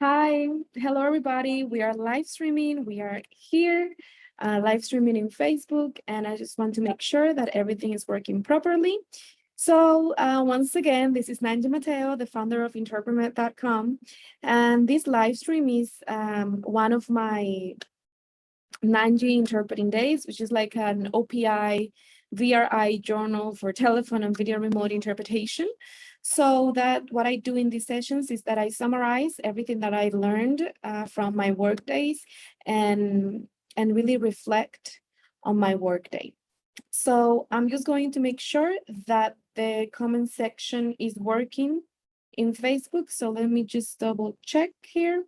Hi, hello everybody. We are live streaming. We are here, live streaming in Facebook, and I just want to make sure that everything is working properly. So once again, this is Nanji Mateo, the founder of Interpremet.com, and this live stream is one of my Nanji interpreting days, which is like an OPI VRI journal for telephone and video remote interpretation. So that what I do in these sessions is that I summarize everything that I learned from my work days and really reflect on my work day. So I'm just going to make sure that the comment section is working in Facebook. So let me just double check here.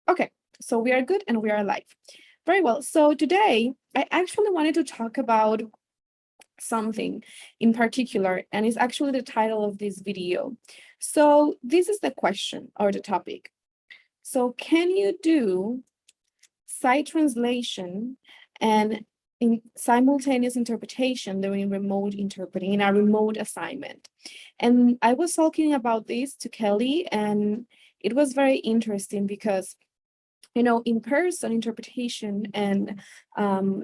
Okay, so we are good and we are live. Very well. So today I actually wanted to talk about something in particular, and it's actually the title of this video. So this is the question or the topic. So can you do sight translation and in simultaneous interpretation during remote interpreting in a remote assignment? And I was talking about this to Kelly, and it was very interesting because in-person interpretation and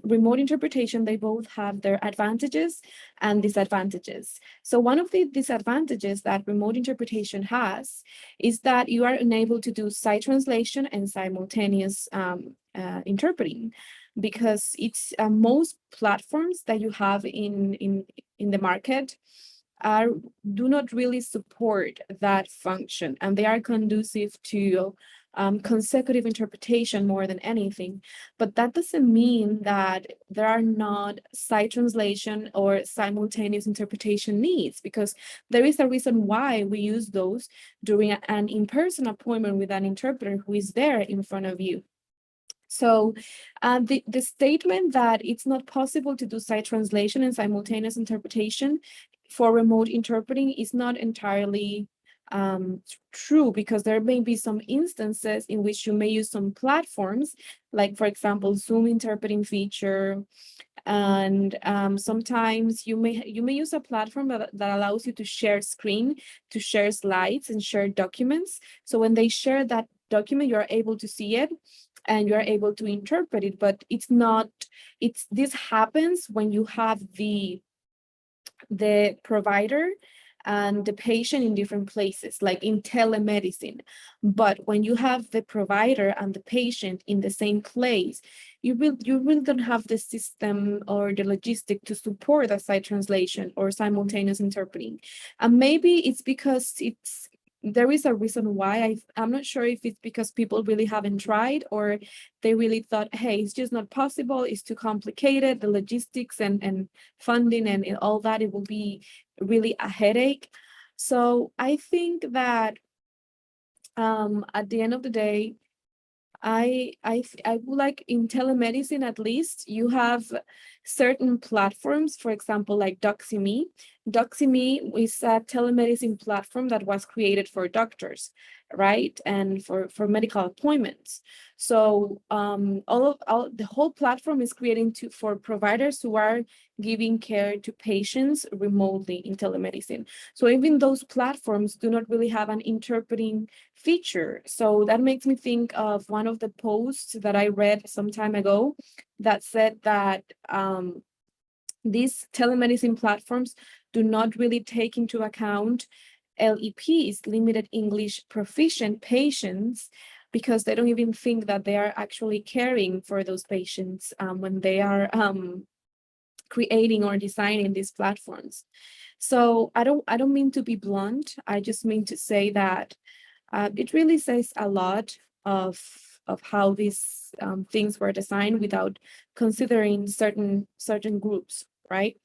remote interpretation, they both have their advantages and disadvantages. So one of the disadvantages that remote interpretation has is that you are unable to do sight translation and simultaneous interpreting, because it's most platforms that you have in the market do not really support that function, and they are conducive to consecutive interpretation more than anything. But that doesn't mean that there are not sight translation or simultaneous interpretation needs, because there is a reason why we use those during an in-person appointment with an interpreter who is there in front of you. So the statement that it's not possible to do sight translation and simultaneous interpretation for remote interpreting is not entirely true, because there may be some instances in which you may use some platforms, like for example, Zoom interpreting feature, and sometimes you may use a platform that allows you to share screen, to share slides and share documents. So when they share that document, you're able to see it and you're able to interpret it, but this happens when you have the provider and the patient in different places, like in telemedicine. But when you have the provider and the patient in the same place, you really don't have the system or the logistic to support a sight translation or simultaneous interpreting. And maybe it's because there is a reason why. I'm not sure if it's because people really haven't tried, or they really thought, hey, it's just not possible, it's too complicated, the logistics and funding and all that, it will be really a headache. So I think that at the end of the day, I would like, in telemedicine at least, you have certain platforms, for example, like Doxy.me. Doxy.me is a telemedicine platform that was created for doctors, right? And for medical appointments. So the whole platform is creating for providers who are giving care to patients remotely in telemedicine. So even those platforms do not really have an interpreting feature. So that makes me think of one of the posts that I read some time ago that said that these telemedicine platforms do not really take into account LEPs, limited English proficient patients, because they don't even think that they are actually caring for those patients when they are creating or designing these platforms. So I don't mean to be blunt. I just mean to say that it really says a lot of how these things were designed without considering certain groups, right?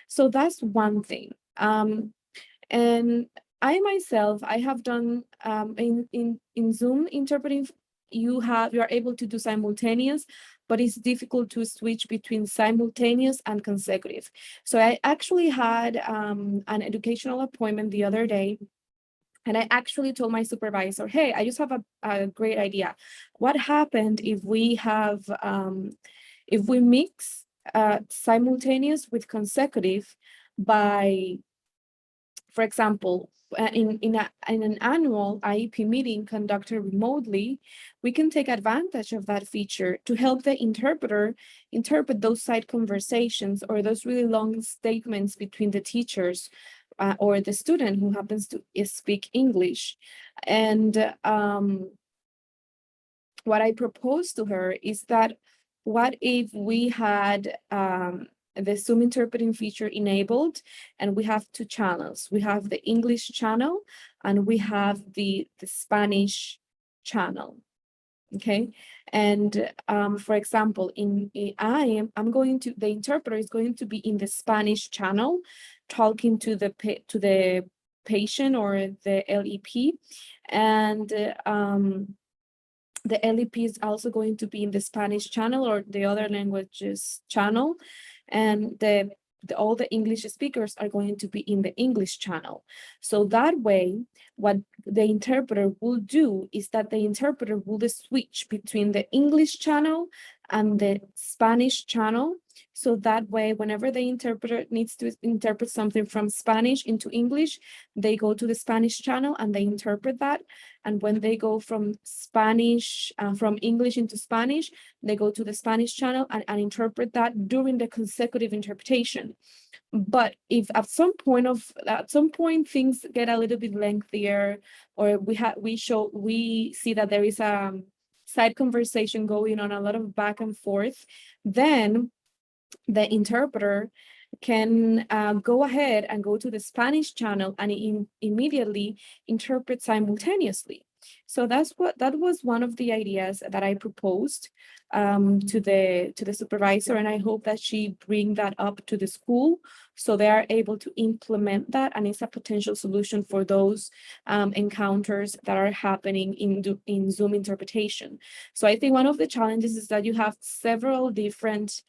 So that's one thing. And I myself, I have done in Zoom interpreting, you are able to do simultaneous, but it's difficult to switch between simultaneous and consecutive. So I actually had an educational appointment the other day, and I actually told my supervisor, hey, I just have a great idea. What happened if we mix simultaneous with consecutive by, For example, in an annual IEP meeting conducted remotely, we can take advantage of that feature to help the interpreter interpret those side conversations or those really long statements between the teachers or the student who happens to speak English. And what I proposed to her is that what if we had the Zoom interpreting feature enabled, and we have two channels. We have the English channel and we have the Spanish channel. Okay, and for example, the interpreter is going to be in the Spanish channel, talking to the patient or the LEP, and the LEP is also going to be in the Spanish channel or the other languages channel, and all the English speakers are going to be in the English channel. So that way, what the interpreter will do is that the interpreter will switch between the English channel and the Spanish channel. So that way, whenever the interpreter needs to interpret something from Spanish into English, they go to the Spanish channel and they interpret that. And when they go from from English into Spanish, they go to the Spanish channel and interpret that during the consecutive interpretation. But if at some point things get a little bit lengthier, or we see that there is a side conversation going on, a lot of back and forth, then the interpreter can go ahead and go to the Spanish channel and immediately interpret simultaneously. So that was one of the ideas that I proposed to the supervisor, and I hope that she bring that up to the school so they are able to implement that, and it's a potential solution for those encounters that are happening in Zoom interpretation. So I think one of the challenges is that you have several different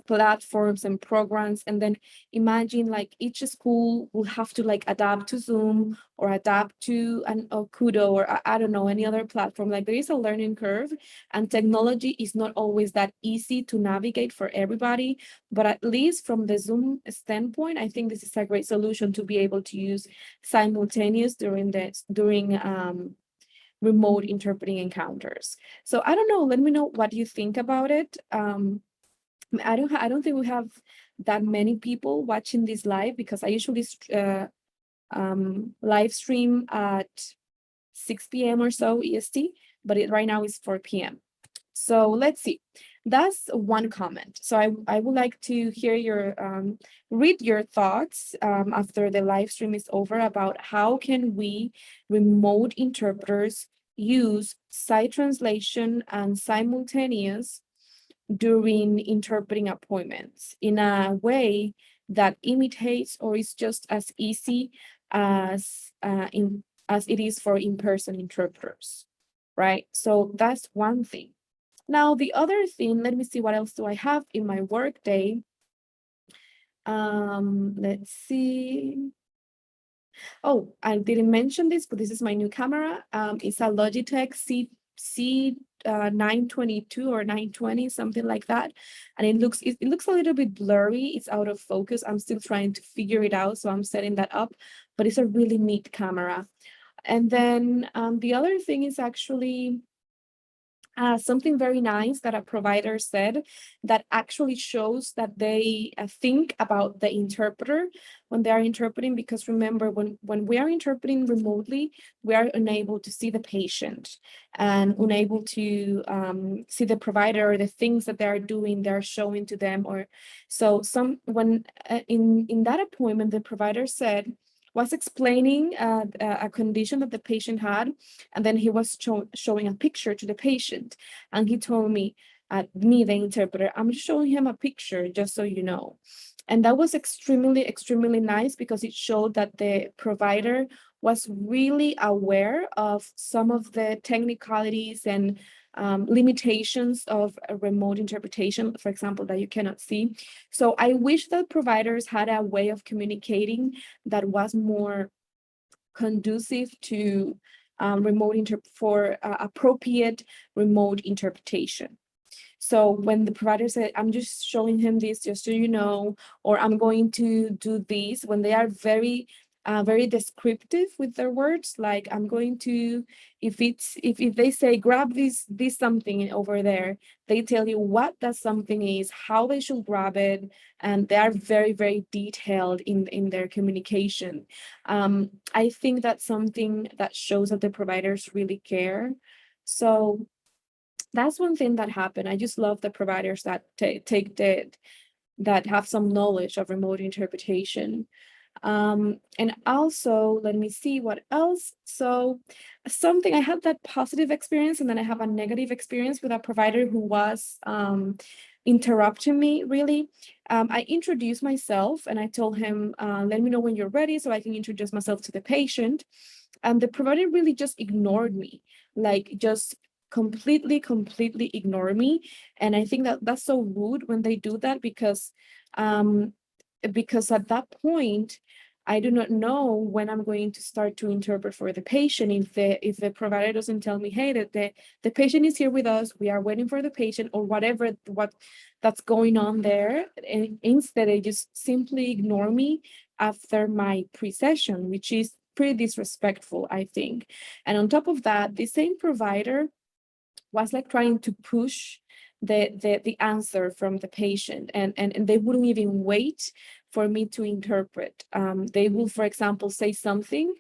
platforms and programs, and then imagine like each school will have to like adapt to Zoom or adapt to an Okudo or I don't know, any other platform. Like there is a learning curve, and technology is not always that easy to navigate for everybody. But at least from the Zoom standpoint, I think this is a great solution to be able to use simultaneous during remote interpreting encounters. So I don't know, let me know what you think about it. I don't think we have that many people watching this live, because I usually live stream at 6 p.m. or so EST, but right now is 4 p.m. So let's see. That's one comment. So I would like to hear read your thoughts after the live stream is over about how can we remote interpreters use side translation and simultaneous during interpreting appointments in a way that imitates or is just as easy as it is for in-person interpreters, right? So that's one thing. Now, the other thing, let me see, what else do I have in my workday? Let's see. Oh, I didn't mention this, but this is my new camera. It's a Logitech C 922 or 920, something like that, and it looks a little bit blurry. It's out of focus. I'm still trying to figure it out, so I'm setting that up, but it's a really neat camera. And then the other thing is actually something very nice that a provider said that actually shows that they think about the interpreter when they are interpreting, because remember, when we are interpreting remotely, we are unable to see the patient and unable to see the provider or the things that they are doing, they're showing to them. Or so in that appointment, the provider was explaining a condition that the patient had, and then he was showing a picture to the patient, and he told me, the interpreter, I'm showing him a picture just so you know. And that was extremely, extremely nice, because it showed that the provider was really aware of some of the technicalities and limitations of a remote interpretation, for example, that you cannot see. So I wish that providers had a way of communicating that was more conducive to appropriate remote interpretation. So when the provider said, I'm just showing him this just so you know, or I'm going to do this, when they are very descriptive with their words, like I'm going to, if they say grab this something over there, they tell you what that something is, how they should grab it, and they are very, very detailed in their communication. I think that's something that shows that the providers really care. So that's one thing that happened. I just love the providers that that have some knowledge of remote interpretation. And also, let me see what else. So something, I had that positive experience, and then I have a negative experience with a provider who was interrupting me, really. I introduced myself and I told him, let me know when you're ready so I can introduce myself to the patient. And the provider really just ignored me, like just completely ignore me. And I think that that's so rude when they do that, because at that point, I do not know when I'm going to start to interpret for the patient. If the provider doesn't tell me, hey, that the patient is here with us, we are waiting for the patient, or whatever that's going on there, and instead they just simply ignore me after my pre-session, which is pretty disrespectful, I think. And on top of that, the same provider was like trying to push the answer from the patient, and they wouldn't even wait for me to interpret. They will, for example, say something,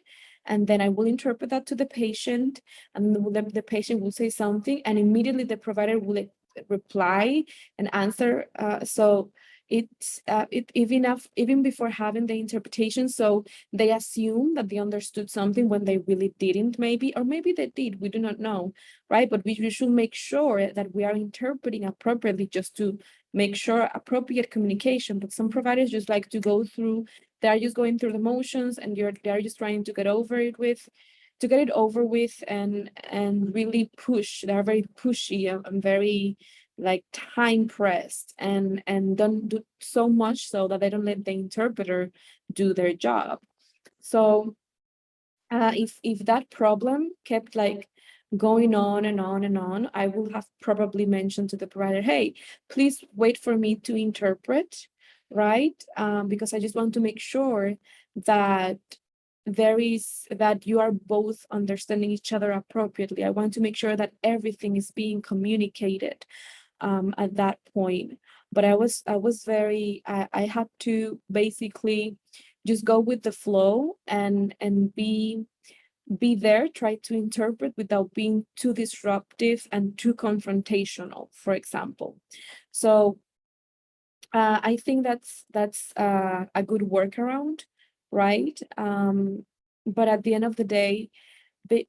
and then I will interpret that to the patient, and the patient will say something, and immediately the provider will reply and answer. So even before having the interpretation, so they assume that they understood something when they really didn't, maybe, or maybe they did, we do not know, right? But we should make sure that we are interpreting appropriately, just to make sure appropriate communication. But some providers just like to go through, they're just going through the motions, and they're just trying to get it over with, and really push. They're very pushy and very like time pressed, and don't do so much so that they don't let the interpreter do their job. So if that problem kept like going on and on and on, I will have probably mentioned to the provider, hey, please wait for me to interpret, right? Because I just want to make sure that that you are both understanding each other appropriately. I want to make sure that everything is being communicated at that point. But I had to basically just go with the flow, and be there, try to interpret without being too disruptive and too confrontational, for example. So I think that's a good workaround, right? But at the end of the day,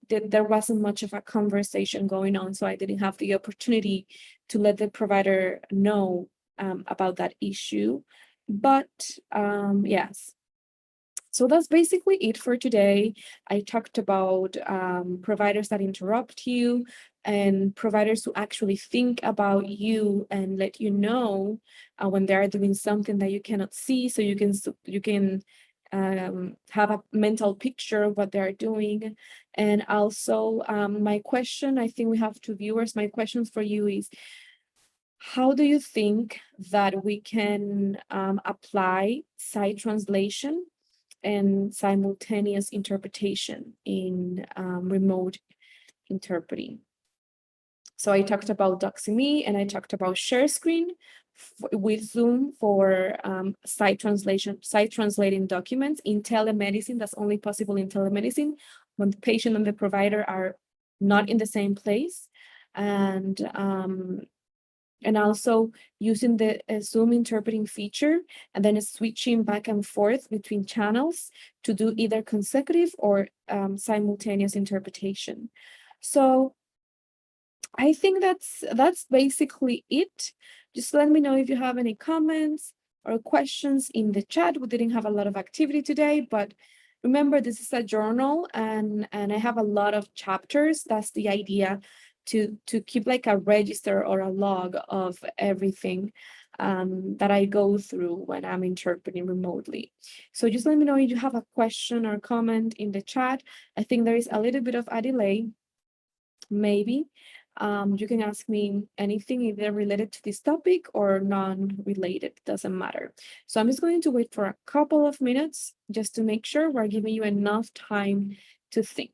there wasn't much of a conversation going on, so I didn't have the opportunity to let the provider know about that issue. But yes, so that's basically it for today. I talked about providers that interrupt you, and providers who actually think about you and let you know when they are doing something that you cannot see, so you can have a mental picture of what they are doing. And also my question, I think we have two viewers. My question for you is, how do you think that we can apply site translation and simultaneous interpretation in remote interpreting? So I talked about Doxy.me, and I talked about share screen with Zoom for site translating documents. In telemedicine, that's only possible in telemedicine when the patient and the provider are not in the same place. And also using the Zoom interpreting feature, and then switching back and forth between channels to do either consecutive or simultaneous interpretation. So I think that's basically it. Just let me know if you have any comments or questions in the chat. We didn't have a lot of activity today, but remember, this is a journal, and I have a lot of chapters. That's the idea, to keep like a register or a log of everything that I go through when I'm interpreting remotely. So just let me know if you have a question or comment in the chat. I think there is a little bit of a delay, maybe. You can ask me anything either related to this topic or non-related, doesn't matter. So I'm just going to wait for a couple of minutes just to make sure we're giving you enough time to think.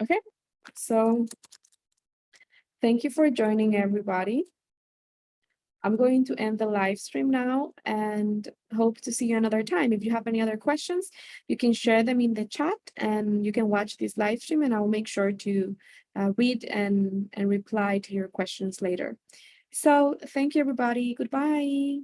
Okay, so thank you for joining, everybody. I'm going to end the live stream now and hope to see you another time. If you have any other questions, you can share them in the chat and you can watch this live stream and I'll make sure to read and reply to your questions later. So thank you, everybody. Goodbye.